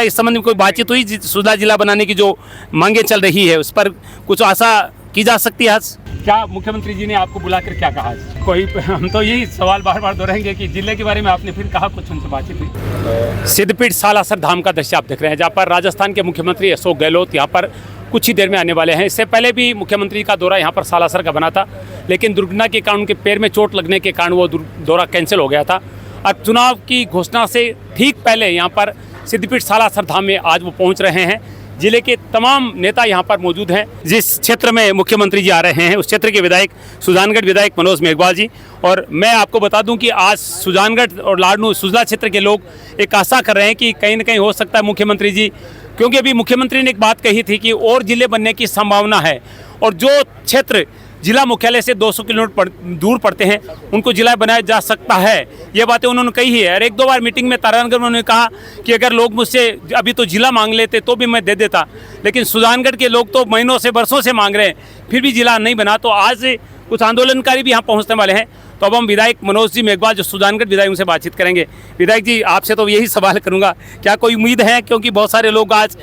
इस संबंध में कोई बातचीत हुई सुजला जिला बनाने की जो मांगे चल रही है उस पर कुछ आशा की जा सकती है आज? क्या मुख्यमंत्री जी ने आपको बुलाकर क्या कहा? कोई हम तो यही सवाल बार बार दोहराएंगे कि जिले के बारे में आपने फिर कहा, कुछ उनसे बातचीत हुई? सिद्धपीठ सालासर धाम का दृश्य आप देख रहे हैं, जहाँ पर राजस्थान के मुख्यमंत्री अशोक गहलोत यहाँ पर कुछ ही देर में आने वाले हैं। इससे पहले भी मुख्यमंत्री का दौरा यहाँ पर सालासर का बना था, लेकिन दुर्घटना के कारण उनके पैर में चोट लगने के कारण वो दौरा कैंसिल हो गया था। अब चुनाव की घोषणा से ठीक पहले यहाँ पर सिद्धपीठ सालासर धाम में आज वो पहुँच रहे हैं। जिले के तमाम नेता यहाँ पर मौजूद हैं। जिस क्षेत्र में मुख्यमंत्री जी आ रहे हैं उस क्षेत्र के विधायक सुजानगढ़ विधायक मनोज मेघवाल जी, और मैं आपको बता दूं कि आज सुजानगढ़ और लाडनू सुजला क्षेत्र के लोग एक आशा कर रहे हैं कि कहीं न कहीं हो सकता है मुख्यमंत्री जी, क्योंकि अभी मुख्यमंत्री ने एक बात कही थी कि और जिले बनने की संभावना है, और जो क्षेत्र जिला मुख्यालय से 200 किलोमीटर दूर पड़ते हैं उनको जिला बनाया जा सकता है, ये बातें उन्होंने कही है। और एक दो बार मीटिंग में तारानगर में उन्होंने कहा कि अगर लोग मुझसे अभी तो जिला मांग लेते तो भी मैं दे देता, लेकिन सुजानगढ़ के लोग तो महीनों से बरसों से मांग रहे हैं, फिर भी जिला नहीं बना। तो आज कुछ आंदोलनकारी भी यहाँ पहुँचने वाले हैं। तो अब हम विधायक मनोज जी मेघवाल जो सुजानगढ़ विधायक उनसे बातचीत करेंगे। विधायक जी, आपसे तो यही सवाल करूँगा, क्या कोई उम्मीद है, क्योंकि बहुत सारे लोग आज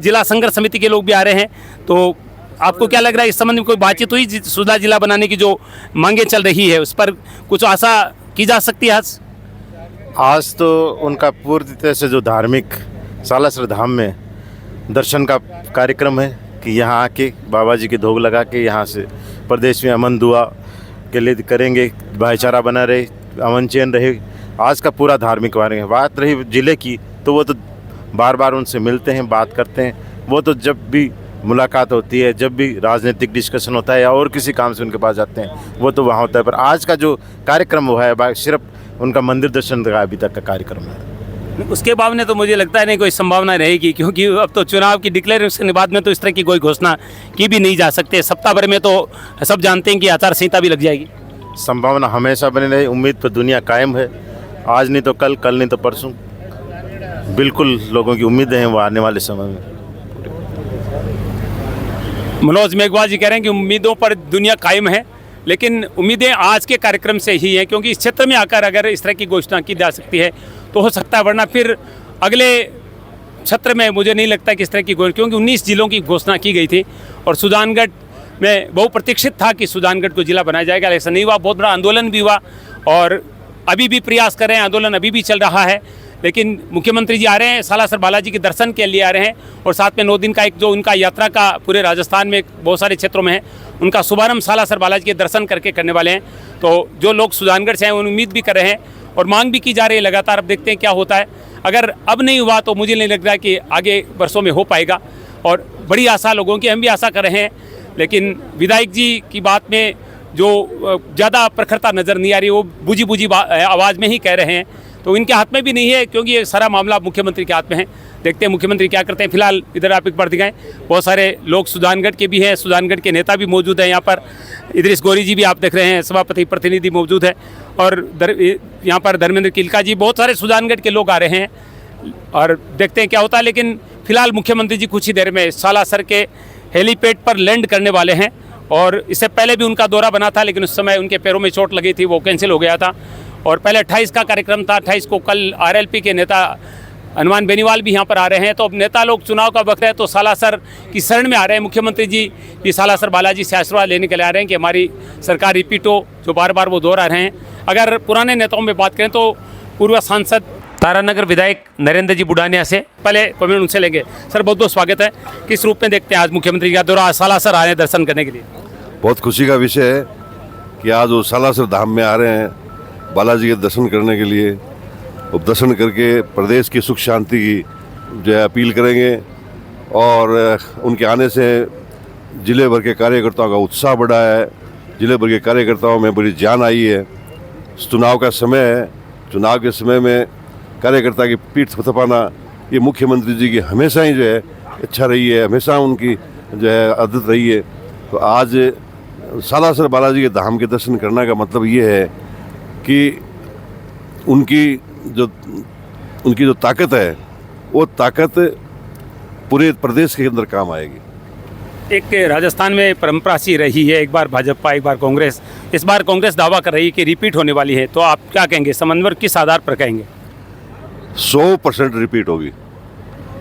जिला संघर्ष समिति के लोग भी आ रहे हैं, तो आपको क्या लग रहा है इस संबंध में कोई बातचीत हुई? सुजला जिला बनाने की जो मांगे चल रही है उस पर कुछ आशा की जा सकती है आज? आज तो उनका पूरी तरह से जो धार्मिक सालासर धाम में दर्शन का कार्यक्रम है कि यहाँ आके बाबा जी के धोग लगा के यहाँ से प्रदेश में अमन दुआ के लिए करेंगे, भाईचारा बना रहे, अमन चैन रहे। आज का पूरा धार्मिक है। बात रही जिले की, तो वो तो बार बार उनसे मिलते हैं, बात करते हैं। वो तो जब भी मुलाकात होती है, जब भी राजनीतिक डिस्कशन होता है या और किसी काम से उनके पास जाते हैं, वो तो वहाँ होता है। पर आज का जो कार्यक्रम हुआ है सिर्फ उनका मंदिर दर्शन का अभी तक का कार्यक्रम है। उसके बाद में तो मुझे लगता है नहीं कोई संभावना रहेगी, क्योंकि अब तो चुनाव की डिक्लेरेशन के बाद में तो इस तरह की कोई घोषणा की भी नहीं जा सकती। सप्ताह भर में तो सब जानते हैं कि आचार संहिता भी लग जाएगी। संभावना हमेशा बनी रही, उम्मीद पर दुनिया कायम है। आज नहीं तो कल, कल नहीं तो परसों, बिल्कुल लोगों की उम्मीदें हैं वो आने वाले समय में। मनोज मेघवाल जी कह रहे हैं कि उम्मीदों पर दुनिया कायम है, लेकिन उम्मीदें आज के कार्यक्रम से ही हैं, क्योंकि इस क्षेत्र में आकर अगर इस तरह की घोषणा की जा सकती है तो हो सकता है, वरना फिर अगले क्षेत्र में मुझे नहीं लगता कि इस तरह की घोषणा, क्योंकि 19 जिलों की घोषणा की गई थी और सुजानगढ़ में बहुप्रतीक्षित था कि सुजानगढ़ को जिला बनाया जाएगा, ऐसा नहीं हुआ। बहुत बड़ा आंदोलन भी हुआ और अभी भी प्रयास कर रहे हैं, आंदोलन अभी भी चल रहा है। लेकिन मुख्यमंत्री जी आ रहे हैं, सालासर बालाजी के दर्शन के लिए आ रहे हैं, और साथ में 9 दिन का एक जो उनका यात्रा का पूरे राजस्थान में बहुत सारे क्षेत्रों में है, उनका शुभारंभ सालासर बालाजी के दर्शन करके करने वाले हैं। तो जो लोग सुजानगढ़ से हैं उन उम्मीद भी कर रहे हैं और मांग भी की जा रही है लगातार। अब देखते हैं क्या होता है। अगर अब नहीं हुआ तो मुझे नहीं लग रहा कि आगे वर्षों में हो पाएगा, और बड़ी आशा लोगों की, हम भी आशा कर रहे हैं। लेकिन विधायक जी की बात में जो ज़्यादा प्रखरता नज़र नहीं आ रही, वो बुझी बुझी आवाज़ में ही कह रहे हैं, तो इनके हाथ में भी नहीं है, क्योंकि ये सारा मामला मुख्यमंत्री के हाथ में है। देखते हैं मुख्यमंत्री क्या करते हैं। फिलहाल इधर आप एक बार दिखाएं, बहुत सारे लोग सुजानगढ़ के भी हैं, सुजानगढ़ के नेता भी मौजूद हैं यहाँ पर। इदरीस गोरी जी भी आप देख रहे हैं, सभापति प्रतिनिधि मौजूद है, और यहाँ पर धर्मेंद्र किलका जी, बहुत सारे सुजानगढ़ के लोग आ रहे हैं, और देखते हैं क्या होता है। लेकिन फिलहाल मुख्यमंत्री जी कुछ ही देर में सालासर के हेलीपैड पर लैंड करने वाले हैं, और इससे पहले भी उनका दौरा बना था, लेकिन उस समय उनके पैरों में चोट लगी थी, वो कैंसिल हो गया था। और पहले 28 का कार्यक्रम था, 28 को कल आरएलपी के नेता हनुमान बेनीवाल भी यहाँ पर आ रहे हैं। तो अब नेता लोग, चुनाव का वक्त है तो सालासर की शरण में आ रहे हैं। मुख्यमंत्री जी भी सालासर बालाजी से आशीर्वाद लेने के लिए आ रहे हैं कि हमारी सरकार रिपीट हो, जो बार बार वो दोहरा रहे हैं। अगर पुराने नेताओं में बात करें तो पूर्व सांसद तारानगर विधायक नरेंद्र जी बुडानिया से पहले कमेंट उनसे लेंगे। सर, बहुत बहुत स्वागत है। किस रूप में देखते हैं आज मुख्यमंत्री का दौरा, सालासर आ रहे हैं दर्शन करने के लिए? बहुत खुशी का विषय है कि आज वो सालासर धाम में आ रहे हैं बालाजी के दर्शन करने के लिए। अब दर्शन करके प्रदेश की सुख शांति की जो है अपील करेंगे, और उनके आने से जिले भर के कार्यकर्ताओं का उत्साह बढ़ा है, जिले भर के कार्यकर्ताओं में बड़ी जान आई है। चुनाव का समय है, चुनाव के समय में कार्यकर्ता की पीठ थपथपाना ये मुख्यमंत्री जी की हमेशा ही जो है अच्छा रही है, हमेशा उनकी जो है आदत रही है। तो आज सालासर बालाजी के धाम के दर्शन करने का मतलब ये है कि उनकी जो ताकत है, वो ताकत पूरे प्रदेश के अंदर काम आएगी। एक राजस्थान में परंपरा सी रही है, एक बार भाजपा एक बार कांग्रेस। इस बार कांग्रेस दावा कर रही है कि रिपीट होने वाली है, तो आप क्या कहेंगे? समन्वय किस आधार पर कहेंगे? 100% रिपीट होगी।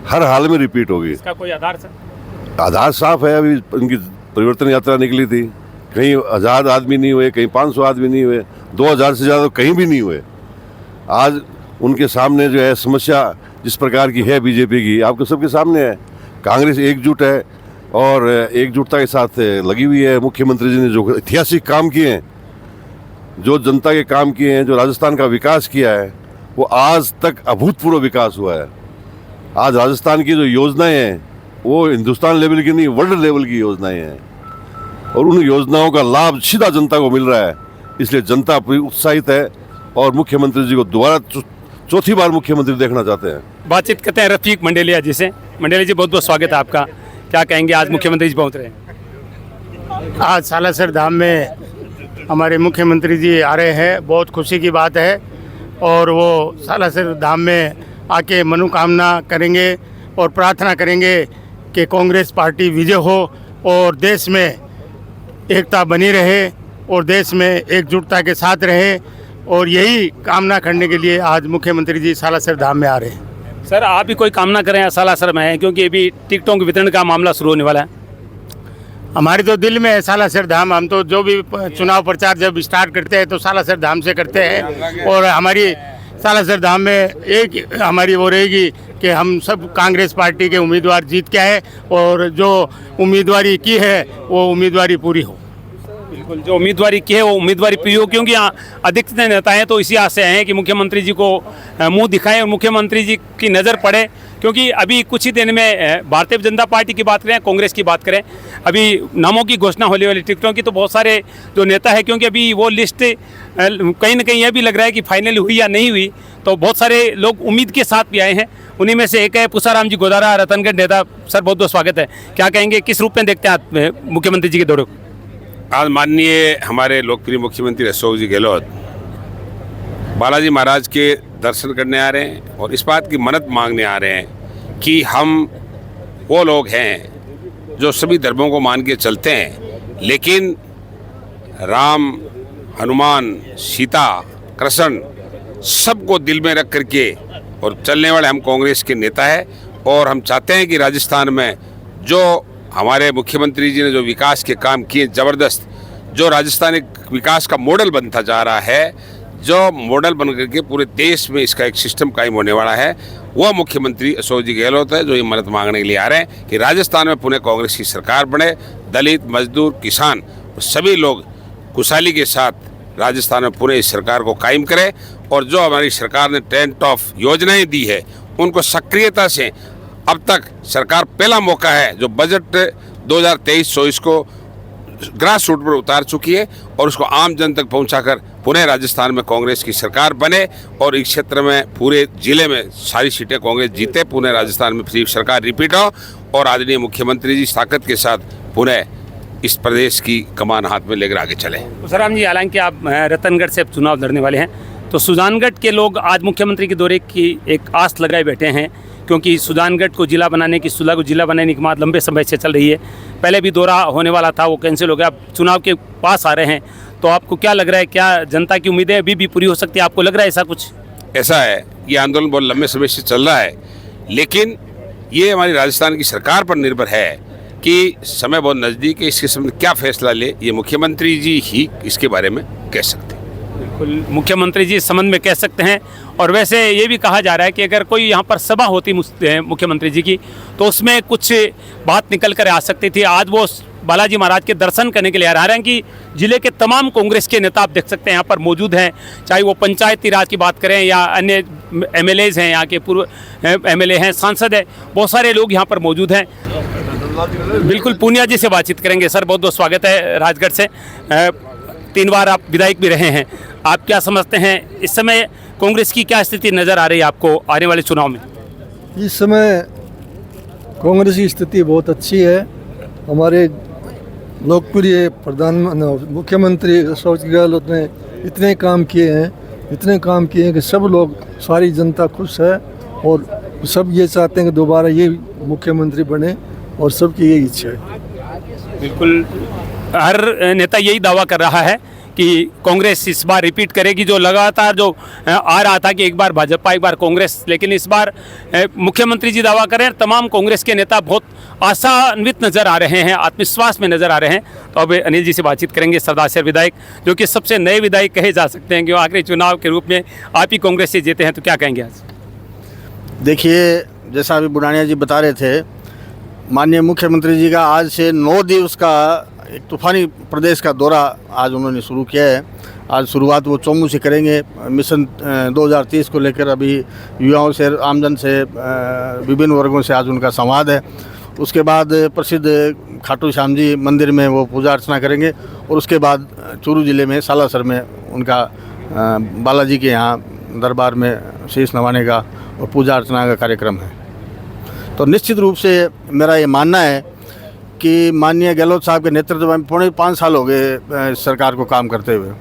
हर हाल में रिपीट होगी। इसका कोई आधार सर? आधार साफ है। अभी उनकी परिवर्तन यात्रा निकली थी, कहीं 1000 आदमी नहीं हुए, कहीं 500 आदमी नहीं हुए, 2000 से ज़्यादा कहीं भी नहीं हुए। आज उनके सामने जो है समस्या जिस प्रकार की है बीजेपी की, आपके सबके सामने है। कांग्रेस एकजुट है और एकजुटता के साथ लगी हुई है। मुख्यमंत्री जी ने जो ऐतिहासिक काम किए हैं, जो जनता के काम किए हैं, जो राजस्थान का विकास किया है, वो आज तक अभूतपूर्व विकास हुआ है। आज राजस्थान की जो योजनाएं हैं वो हिंदुस्तान लेवल की नहीं, वर्ल्ड लेवल की योजनाएं हैं और उन योजनाओं का लाभ सीधा जनता को मिल रहा है। इसलिए जनता पूरी उत्साहित है और मुख्यमंत्री जी को दोबारा चौथी बार मुख्यमंत्री देखना चाहते हैं। बातचीत करते हैं रफीक मंडेलिया जी से। मंडेलिया जी, बहुत बहुत स्वागत है आपका। क्या कहेंगे, आज मुख्यमंत्री जी पहुँच रहे हैं? आज सालासर धाम में हमारे मुख्यमंत्री जी आ रहे हैं, बहुत खुशी की बात है। और वो सालासर धाम में आके मनोकामना करेंगे और प्रार्थना करेंगे कि कांग्रेस पार्टी विजय हो और देश में एकता बनी रहे और देश में एकजुटता के साथ रहे। और यही कामना करने के लिए आज मुख्यमंत्री जी सालासर धाम में आ रहे हैं। सर, आप भी कोई कामना करें सालासर में है, क्योंकि अभी टिकटों के वितरण का मामला शुरू होने वाला है। हमारे तो दिल में है सालासर धाम। हम तो जो भी चुनाव प्रचार जब स्टार्ट करते हैं तो सालासर धाम से करते हैं। और हमारी सालासर धाम में एक हमारी वो रहेगी कि हम सब कांग्रेस पार्टी के उम्मीदवार जीत के आए और जो उम्मीदवारी की है वो उम्मीदवारी पूरी हो। बिल्कुल, जो उम्मीदवारी की है वो उम्मीदवारी पूरी हो, क्योंकि अधिकतर नेताएं तो इसी आस से हैं कि मुख्यमंत्री जी को मुंह दिखाएं और मुख्यमंत्री जी की नज़र पड़े। क्योंकि अभी कुछ ही दिन में भारतीय जनता पार्टी की बात करें, कांग्रेस की बात करें, अभी नामों की घोषणा होने वाली टिकटों की, तो बहुत सारे जो नेता है, क्योंकि अभी वो लिस्ट कहीं ना कहीं यह भी लग रहा है कि फाइनल हुई या नहीं हुई, तो बहुत सारे लोग उम्मीद के साथ भी आए हैं। उन्हीं में से एक है पुसाराम जी गोदारा, रतनगढ़ नेता। सर, बहुत बहुत स्वागत है। क्या कहेंगे, किस रूप में देखते हैं आप मुख्यमंत्री जी के दौरे को? आज माननीय हमारे लोकप्रिय मुख्यमंत्री अशोक जी गहलोत बालाजी महाराज के दर्शन करने आ रहे हैं और इस बात की मन्नत मांगने आ रहे हैं कि हम वो लोग हैं जो सभी धर्मों को मान के चलते हैं, लेकिन राम, हनुमान, सीता, कृष्ण सबको दिल में रख करके और चलने वाले हम कांग्रेस के नेता हैं। और हम चाहते हैं कि राजस्थान में जो हमारे मुख्यमंत्री जी ने जो विकास के काम किए ज़बरदस्त, जो राजस्थान एक विकास का मॉडल बनता जा रहा है, जो मॉडल बन करके पूरे देश में इसका एक सिस्टम कायम होने वाला है, वह मुख्यमंत्री अशोक जी गहलोत है, जो ये मदद मांगने के लिए आ रहे हैं कि राजस्थान में पुनः कांग्रेस की सरकार बने। दलित, मजदूर, किसान सभी लोग खुशहाली के साथ राजस्थान में पुनः इस सरकार को कायम करें। और जो हमारी सरकार ने टेंट ऑफ योजनाएँ दी है उनको सक्रियता से, अब तक सरकार पहला मौका है जो बजट 2023-24 को ग्रास रूट पर उतार चुकी है और उसको आम जन तक पहुंचाकर पुनः राजस्थान में कांग्रेस की सरकार बने और इस क्षेत्र में पूरे जिले में सारी सीटें कांग्रेस जीते, पुनः राजस्थान में फिर सरकार रिपीट हो और आदरणीय मुख्यमंत्री जी ताकत के साथ पुनः इस प्रदेश की कमान हाथ में लेकर आगे चले। पुसाराम जी, हालांकि आप रतनगढ़ से चुनाव लड़ने वाले हैं, तो सुजानगढ़ के लोग आज मुख्यमंत्री के दौरे की एक आस लगाए बैठे हैं, क्योंकि सुजानगढ़ को जिला बनाने की, सुला को जिला बनाने की बात लंबे समय से चल रही है। पहले भी दौरा होने वाला था, वो कैंसिल हो गया। अब चुनाव के पास आ रहे हैं, तो आपको क्या लग रहा है, क्या जनता की उम्मीदें अभी भी पूरी हो सकती है? आपको लग रहा है ऐसा कुछ? ऐसा है, ये आंदोलन बहुत लंबे समय से चल रहा है, लेकिन ये हमारी राजस्थान की सरकार पर निर्भर है कि समय बहुत नज़दीक है, इसके संबंध क्या फैसला ले, ये मुख्यमंत्री जी ही इसके बारे में कह सकते हैं। बिल्कुल, मुख्यमंत्री जी इस संबंध में कह सकते हैं। और वैसे ये भी कहा जा रहा है कि अगर कोई यहाँ पर सभा होती मुख्यमंत्री जी की, तो उसमें कुछ बात निकल कर आ सकती थी। आज वो बालाजी महाराज के दर्शन करने के लिए आ रहे हैं कि जिले के तमाम कांग्रेस के नेता आप देख सकते हैं यहाँ पर मौजूद हैं, चाहे वो पंचायती राज की बात करें या अन्य MLAs हैं, यहाँ के पूर्व MLA हैं, सांसद हैं, बहुत सारे लोग यहाँ पर मौजूद हैं। बिल्कुल, पूनिया जी से बातचीत करेंगे। सर, बहुत बहुत स्वागत है राजगढ़ से। 3 बार आप विधायक भी रहे हैं, आप क्या समझते हैं इस समय कांग्रेस की क्या स्थिति नज़र आ रही है आपको आने वाले चुनाव में? इस समय कांग्रेस की स्थिति बहुत अच्छी है। हमारे लोकप्रिय मुख्यमंत्री अशोक गहलोत ने इतने काम किए हैं कि सब लोग, सारी जनता खुश है और सब ये चाहते हैं कि दोबारा ये मुख्यमंत्री बने और सबकी यही इच्छा है। बिल्कुल, हर नेता यही दावा कर रहा है कि कांग्रेस इस बार रिपीट करेगी, जो लगातार जो आ रहा था कि एक बार भाजपा एक बार कांग्रेस, लेकिन इस बार मुख्यमंत्री जी दावा करें, तमाम कांग्रेस के नेता बहुत आशान्वित नज़र आ रहे हैं, आत्मविश्वास में नज़र आ रहे हैं। तो अब अनिल जी से बातचीत करेंगे, सरदार विधायक जो कि सबसे नए विधायक कहे जा सकते हैं, कि आखिरी चुनाव के रूप में आप ही कांग्रेस से जीते हैं, तो क्या कहेंगे आज? देखिए, जैसा अभी बुढ़ानिया जी बता रहे थे, माननीय मुख्यमंत्री जी का आज से 9 दिवस का एक तूफानी प्रदेश का दौरा आज उन्होंने शुरू किया है। आज शुरुआत वो चौमू से करेंगे। मिशन 2030 को लेकर अभी युवाओं से, आमजन से, विभिन्न वर्गों से आज उनका संवाद है। उसके बाद प्रसिद्ध खाटू श्याम जी मंदिर में वो पूजा अर्चना करेंगे और उसके बाद चूरू ज़िले में सालासर में उनका बालाजी के यहाँ दरबार में शीश नवाने का और पूजा अर्चना का कार्यक्रम है। तो निश्चित रूप से मेरा ये मानना है कि माननीय गहलोत साहब के नेतृत्व में 5.5 साल हो गए सरकार को काम करते हुए,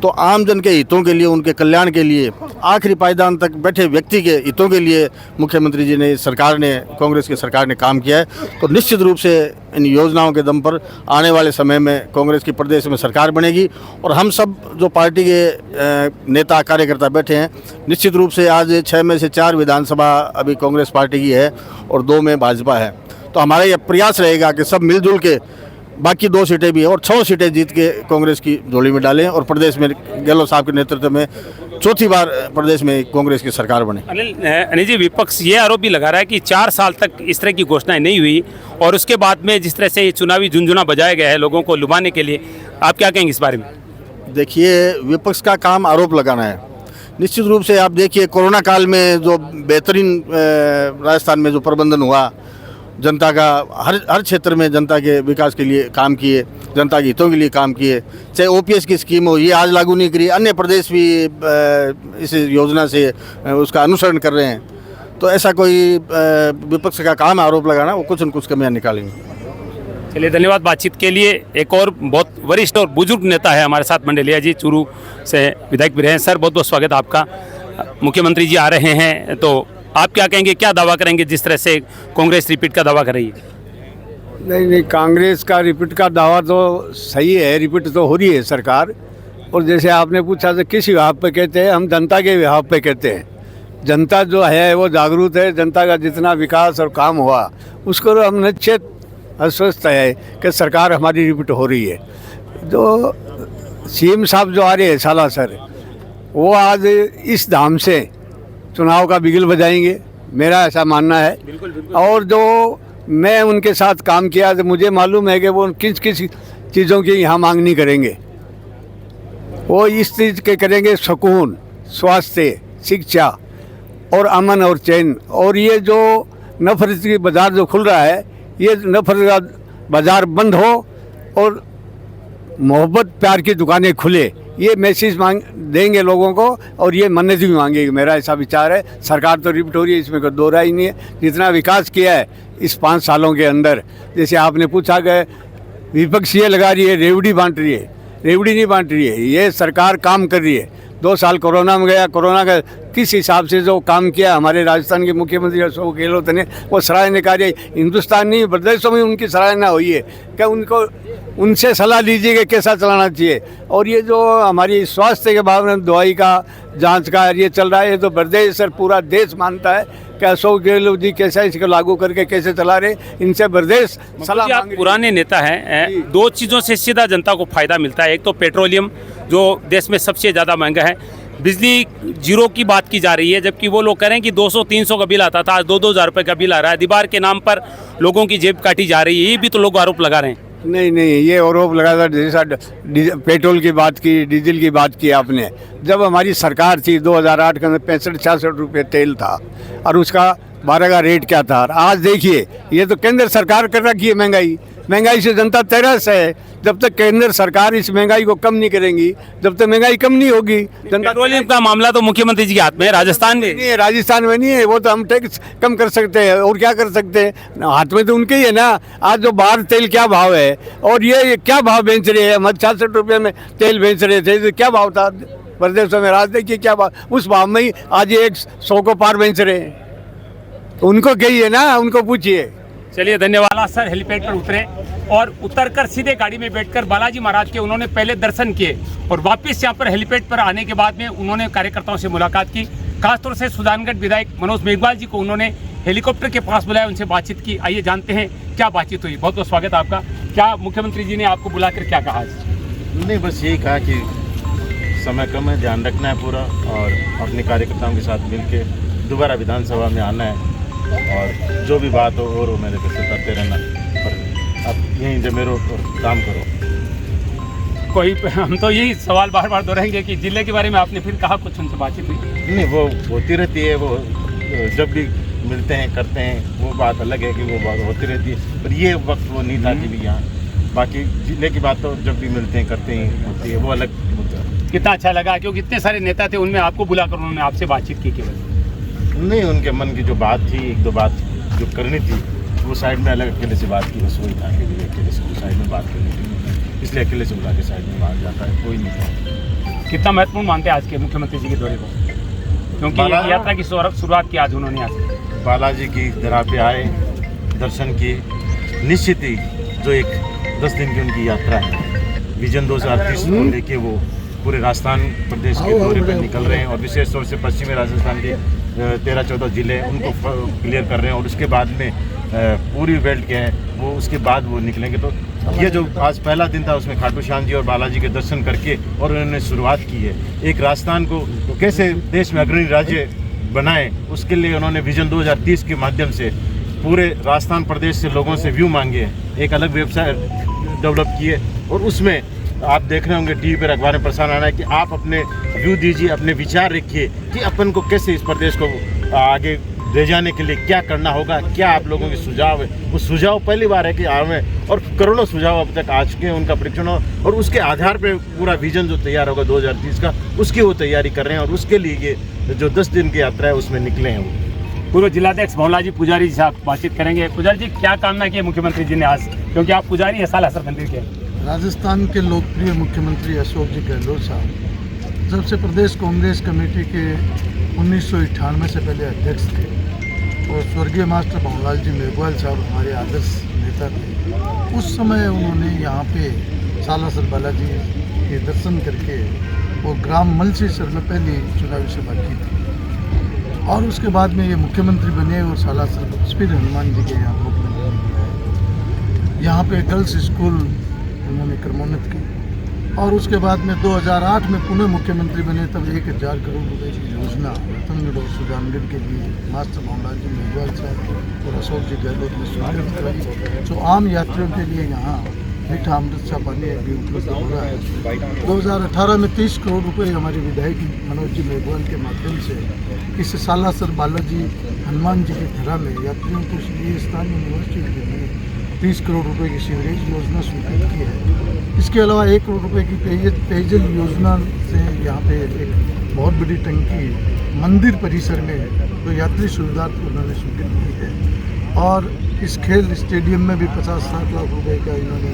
तो आम जन के हितों के लिए, उनके कल्याण के लिए, आखिरी पायदान तक बैठे व्यक्ति के हितों के लिए मुख्यमंत्री जी ने, सरकार ने, कांग्रेस की सरकार ने काम किया है। तो निश्चित रूप से इन योजनाओं के दम पर आने वाले समय में कांग्रेस की प्रदेश में सरकार बनेगी और हम सब जो पार्टी के नेता कार्यकर्ता बैठे हैं, निश्चित रूप से आज 6 में से 4 विधानसभा अभी कांग्रेस पार्टी की है और 2 में भाजपा है। तो हमारा यह प्रयास रहेगा कि सब मिलजुल के, बाकी 2 सीटें भी है और 6 सीटें जीत के कांग्रेस की झोली में डालें और प्रदेश में गहलोत साहब के नेतृत्व में चौथी बार प्रदेश में कांग्रेस की सरकार बने। अनिल जी, विपक्ष ये आरोप भी लगा रहा है कि 4 साल तक इस तरह की घोषणाएं नहीं हुई और उसके बाद में जिस तरह से ये चुनावी झुंझुना बजाया गया है लोगों को लुभाने के लिए, आप क्या कहेंगे इस बारे में? देखिए, विपक्ष का काम आरोप लगाना है। निश्चित रूप से आप देखिए, कोरोना काल में जो बेहतरीन राजस्थान में जो प्रबंधन हुआ, जनता का हर क्षेत्र में जनता के विकास के लिए काम किए, जनता के हितों के लिए काम किए। चाहे ओपीएस की स्कीम हो, ये आज लागू नहीं करी, अन्य प्रदेश भी इस योजना से उसका अनुसरण कर रहे हैं। तो ऐसा कोई विपक्ष का काम आरोप लगाना, वो कुछ न कुछ कमियां निकालेंगे। चलिए, धन्यवाद बातचीत के लिए। एक और बहुत वरिष्ठ और बुजुर्ग नेता है हमारे साथ, मंडलिया जी, चूरू से विधायक भी रहे हैं। सर, बहुत बहुत स्वागत आपका। मुख्यमंत्री जी आ रहे हैं, तो आप क्या कहेंगे, क्या दावा करेंगे जिस तरह से कांग्रेस रिपीट का दावा कर रही है? नहीं, कांग्रेस का रिपीट का दावा तो सही है, रिपीट तो हो रही है सरकार। और जैसे आपने पूछा तो किस विभाग पे कहते हैं, हम जनता के विभाग पे कहते हैं। जनता जो है वो जागरूक है, जनता का जितना विकास और काम हुआ उसको हम निश्चित आश्वस्त है कि सरकार हमारी रिपीट हो रही है। जो सीएम साहब जो आ रहे हैं सालासर, वो आज इस धाम से चुनाव का बिगुल बजाएंगे, मेरा ऐसा मानना है। और जो मैं उनके साथ काम किया तो मुझे मालूम है कि वो किस किस चीज़ों की यहाँ मांग नहीं करेंगे। वो इस चीज़ के करेंगे, सुकून, स्वास्थ्य, शिक्षा और अमन और चैन। और ये जो नफरत की बाज़ार जो खुल रहा है, ये नफरत का बाज़ार बंद हो और मोहब्बत प्यार की दुकानें खुले, ये मैसेज मांग देंगे लोगों को और ये मन्नत भी मांगेगी, मेरा ऐसा विचार है। सरकार तो रिपीट हो रही है, इसमें कोई दो राय नहीं है। जितना विकास किया है इस 5 सालों के अंदर, जैसे आपने पूछा कि विपक्ष ये लगा रही है रेवड़ी बांट रही है, रेवड़ी नहीं बांट रही है, ये सरकार काम कर रही है। 2 साल कोरोना में गया, कोरोना का किस हिसाब से जो काम किया हमारे राजस्थान के मुख्यमंत्री अशोक गहलोत ने, वो सराहनीय कार्य, हिंदुस्तान नहीं प्रदेशों में उनकी सराहना हुई है। क्या उनको उनसे सलाह लीजिए कि कैसा चलाना चाहिए। और ये जो हमारी स्वास्थ्य के बारे में दवाई का जांच का ये चल रहा है, ये तो प्रदेश सर पूरा देश मानता है कि अशोक गहलोत जी कैसा इसको लागू करके कैसे चला रहे, इनसे प्रदेश सलाह। आप पुराने नेता हैं, 2 चीज़ों से सीधा जनता को फायदा मिलता है। एक तो पेट्रोलियम जो देश में सबसे ज़्यादा महंगा है, बिजली जीरो की बात की जा रही है, जबकि वो लोग कह रहे हैं कि 200-300 का बिल आता था, आज 2-2 हज़ार रुपये का बिल आ रहा है। दीवार के नाम पर लोगों की जेब काटी जा रही है, ये भी तो लोग आरोप लगा रहे हैं। नहीं, ये आरोप लगा था। जैसा पेट्रोल की बात की, डीजल की बात की आपने, जब हमारी सरकार थी 2008 के अंदर 65-66 रुपये तेल था और उसका 12 का रेट क्या था। आज देखिए, ये तो केंद्र सरकार कर रखी है महंगाई से जनता तरस है। जब तक केंद्र सरकार इस महंगाई को कम नहीं करेंगी, जब तक महंगाई कम नहीं होगी। जनता पेट्रोलियम का मामला तो मुख्यमंत्री जी के हाथ में है, राजस्थान में नहीं है, राजस्थान में नहीं है। वो तो हम टैक्स कम कर सकते हैं और क्या कर सकते हैं, हाथ में तो उनके ही है ना। आज जो बाहर तेल क्या भाव है और ये क्या भाव बेच रहे हैं, हम 66 रुपये में तेल बेच रहे थे, तो क्या भाव था प्रदेशों में, राज देखिए क्या भाव, उस भाव में ही आज ये 100 को पार बेच रहे हैं। तो उनको कहिए ना, उनको पूछिए चलिए धन्यवाद सर। हेलीपैड पर उतरे और उतरकर सीधे गाड़ी में बैठकर बालाजी महाराज के उन्होंने पहले दर्शन किए और वापस यहाँ पर हेलीपैड पर आने के बाद में उन्होंने कार्यकर्ताओं से मुलाकात की। खासतौर से सुजानगढ़ विधायक मनोज मेघवाल जी को उन्होंने हेलीकॉप्टर के पास बुलाया, उनसे बातचीत की। आइए जानते हैं क्या बातचीत हुई। बहुत बहुत स्वागत आपका। क्या मुख्यमंत्री जी ने आपको बुलाकर क्या कहा? नहीं, बस यही कहा कि समय कम है, ध्यान रखना है पूरा और अपने कार्यकर्ताओं के साथ मिलके दोबारा विधानसभा में आना है और जो भी बात हो और मेरे पैसे करते रहना, पर अब यहीं जमे रहो और काम करो। कोई हम तो यही सवाल बार बार दोहराएंगे कि जिले के बारे में आपने फिर कहा, कुछ उनसे बातचीत हुई? नहीं, वो होती रहती है, वो जब भी मिलते हैं करते हैं, वो बात अलग है कि वो बात होती रहती है, पर ये वक्त वो नहीं था कि भी यहाँ। बाकी जिले की बात तो जब भी मिलते हैं करते हैं होती है, वो अलग मुद्दा है। कितना अच्छा लगा क्योंकि इतने सारे नेता थे, उनमें आपको बुलाकर उन्होंने आपसे बातचीत की केवल? नहीं, उनके मन की जो बात थी, एक दो बात जो करनी थी, वो साइड में अलग अकेले से बात की, बस वही था कि अकेले से साइड में बात करनी थी, इसलिए अकेले से बुला के साइड में बात जाता है, कोई नहीं था। कितना महत्वपूर्ण मानते हैं आज के मुख्यमंत्री जी के दौरे को, क्योंकि ये यात्रा की शुरुआत की आज उन्होंने यहाँ से? बालाजी की दरगाह पे आए, दर्शन किए, निश्चित ही जो एक 10 दिन की उनकी यात्रा है, विजन 2030 को लेके वो पूरे राजस्थान प्रदेश के दौरे पर निकल रहे हैं और विशेष तौर से पश्चिमी राजस्थान के 13-14 जिले उनको क्लियर कर रहे हैं और उसके बाद में पूरी बेल्ट के हैं वो, उसके बाद वो निकलेंगे। तो ये जो आज पहला दिन था उसमें खाटू श्याम जी और बालाजी के दर्शन करके और उन्होंने शुरुआत की है। एक राजस्थान को कैसे देश में अग्रणी राज्य बनाए, उसके लिए उन्होंने विजन 2030 के माध्यम से पूरे राजस्थान प्रदेश से लोगों से व्यू मांगे, एक अलग वेबसाइट डेवलप किए और उसमें आप देख रहे होंगे टीवी पर, अखबार में प्रसारण आ रहा है कि आप अपने व्यू दीजिए, अपने विचार रखिए कि अपन को कैसे इस प्रदेश को आगे ले जाने के लिए क्या करना होगा, क्या आप लोगों के सुझाव है। वो सुझाव पहली बार है कि हमें, और करोड़ों सुझाव अब तक आ चुके हैं, उनका परीक्षण और उसके आधार पर पूरा विजन जो तैयार होगा 2030 का, उसकी वो तैयारी कर रहे हैं और उसके लिए ये जो 10 दिन की यात्रा है उसमें निकले हैं वो। पूर्व जिलाध्यक्ष भवनलाल पुजारी जी से आप बातचीत करेंगे। पुजारी जी, क्या कामना की मुख्यमंत्री जी ने आज, क्योंकि आप पुजारी हैं सालासर मंदिर के? राजस्थान के लोकप्रिय मुख्यमंत्री अशोक जी गहलोत साहब जब से प्रदेश कांग्रेस कमेटी के 1998 से पहले अध्यक्ष थे और स्वर्गीय मास्टर भवनलाल जी मेघवाल साहब हमारे आदर्श नेता थे, उस समय उन्होंने यहाँ पे सालासर बालाजी के दर्शन करके और ग्राम मलसीसर में पहली चुनावी सभा की थी और उसके बाद में ये मुख्यमंत्री बने और सालासर स्पीड हनुमान जी के यहाँ मुख्यमंत्री बने। यहाँ पे गर्ल्स स्कूल उन्होंने क्रमोन्नत की और उसके बाद में 2008 में पुनः मुख्यमंत्री बने, तब 1000 करोड़ रुपए की योजना रतनगढ़ और सुजानगढ़ के लिए मास्टर भवनलाल जी मेघवाल साहब और अशोक जी गहलोत ने स्वीकृत कराई, जो आम यात्रियों के लिए यहाँ मीठा अमृत सा पानी भी उपलब्ध हो रहा है। 2018 में 30 करोड़ रुपए हमारे विधायक मनोज जी मेघवाल के माध्यम से इस सालासर बालाजी हनुमान जी के धरा में यात्रियों के लिए स्थानीय निवासियों के लिए 30 करोड़ रुपए की सीवरेज योजना स्वीकृत की है। इसके अलावा 1 करोड़ रुपए की पेयजल योजना से यहाँ पे एक बहुत बड़ी टंकी मंदिर परिसर में तो यात्री सुविधा उन्होंने स्वीकृत की है और इस खेल स्टेडियम में भी 50-60 लाख रुपए का इन्होंने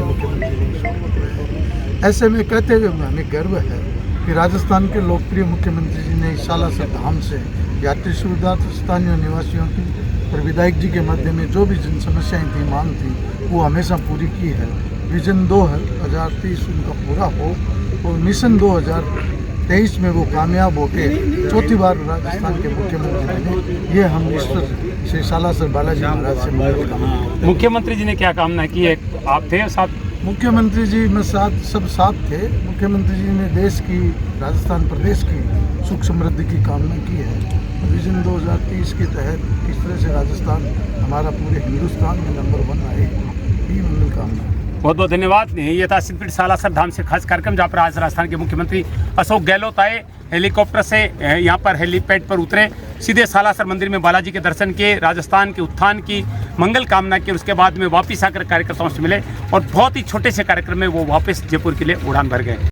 मुख्यमंत्री ने स्वीकृत किया है। ऐसे में कहते हुए हमें गर्व है कि राजस्थान के लोकप्रिय मुख्यमंत्री जी ने सालासर धाम से यात्री सुविधा स्थानीय निवासियों की और विधायक जी के माध्यम में जो भी जन समस्याएं थी, मांग थी, वो हमेशा पूरी की है। विजन 2030 उनका पूरा हो और मिशन 2023 में वो कामयाब होके चौथी बार राजस्थान के मुख्यमंत्री बने, ये हम ईश्वर से सालासर बालाजी महाराज से मदद कामना करते हैं। मुख्यमंत्री जी ने क्या कामना की है? आप थे साथ? मुख्यमंत्री जी में सब साथ थे। मुख्यमंत्री जी ने देश की, राजस्थान प्रदेश की सुख समृद्धि की कामना की है। विजन 2030 के तहत किस तरह से राजस्थान हमारा पूरे हिंदुस्तान में नंबर 1 आए, ये मंगल कामना। बहुत बहुत धन्यवाद। ये था सिद्धपीठ सालासर धाम से खास कार्यक्रम, जहाँ पर आज राजस्थान के मुख्यमंत्री अशोक गहलोत आए, हेलीकॉप्टर से यहाँ पर हेलीपैड पर उतरे, सीधे सालासर मंदिर में बालाजी के दर्शन किए, राजस्थान के उत्थान की मंगल कामना की, उसके बाद में वापस आकर कार्यकर्ताओं से मिले और बहुत ही छोटे से कार्यक्रम में वो वापस जयपुर के लिए उड़ान भर गए।